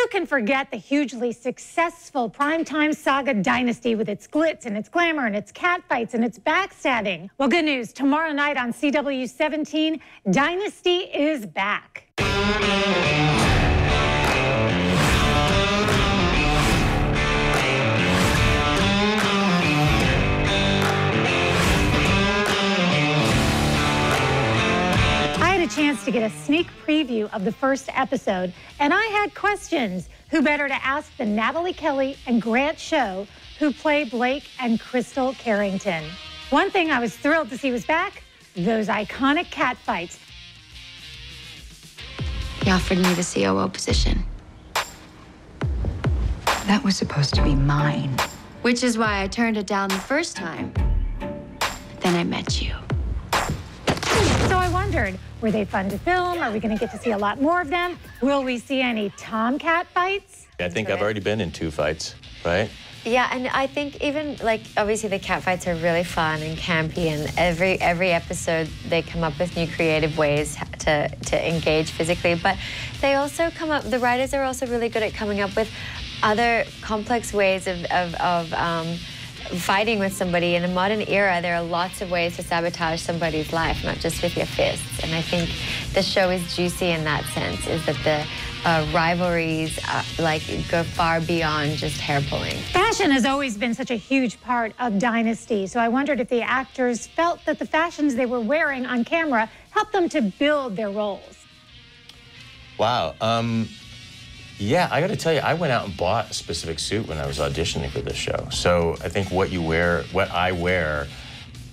Who can forget the hugely successful primetime saga Dynasty with its glitz and its glamour and its catfights and its backstabbing? Well, good news. Tomorrow night on CW17, Dynasty is back. Chance to get a sneak preview of the first episode, and I had questions. Who better to ask than Natalie Kelly and Grant Show, who play Blake and Crystal Carrington. One thing I was thrilled to see was back, those iconic catfights. He offered me the COO position. That was supposed to be mine. Which is why I turned it down the first time. But then I met you. So I wondered, were they fun to film? Are we going to get to see a lot more of them? Will we see any Tomcat fights? I think I've already been in 2 fights, right? Yeah, and I think even, like, obviously the cat fights are really fun and campy, and every episode they come up with new creative ways to engage physically, but they also come up, the writers are also really good at coming up with other complex ways of fighting with somebody. In a modern era, there are lots of ways to sabotage somebody's life, not just with your fists. And I think the show is juicy in that sense, is that the rivalries go far beyond just hair pulling. Fashion has always been such a huge part of Dynasty, so I wondered if the actors felt that the fashions they were wearing on camera helped them to build their roles. Wow. Yeah, I got to tell you, I went out and bought a specific suit when I was auditioning for this show. So I think what I wear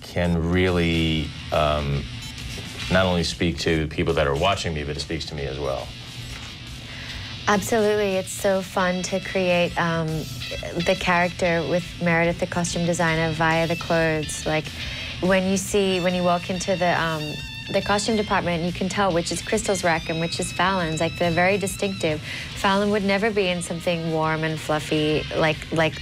can really not only speak to people that are watching me, but it speaks to me as well. Absolutely, it's so fun to create the character with Meredith, the costume designer, via the clothes. Like when you walk into the costume department, you can tell which is Crystal's wreck and which is Fallon's. Like, they're very distinctive. Fallon would never be in something warm and fluffy like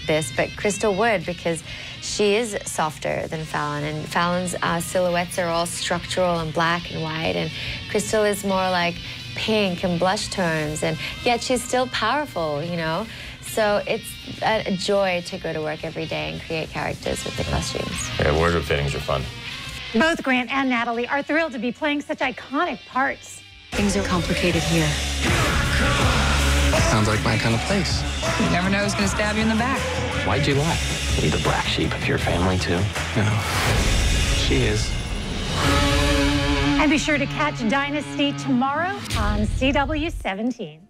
this, but Crystal would, because she is softer than Fallon, and Fallon's silhouettes are all structural and black and white, and Crystal is more like pink and blush tones, and yet she's still powerful, you know? So it's a joy to go to work every day and create characters with the costumes. Yeah, wardrobe fittings are fun. Both Grant and Natalie are thrilled to be playing such iconic parts. Things are complicated here. Sounds like my kind of place. You never know who's going to stab you in the back. Why'd you lie? You're the black sheep of your family, too. No, she is. And be sure to catch Dynasty tomorrow on CW17.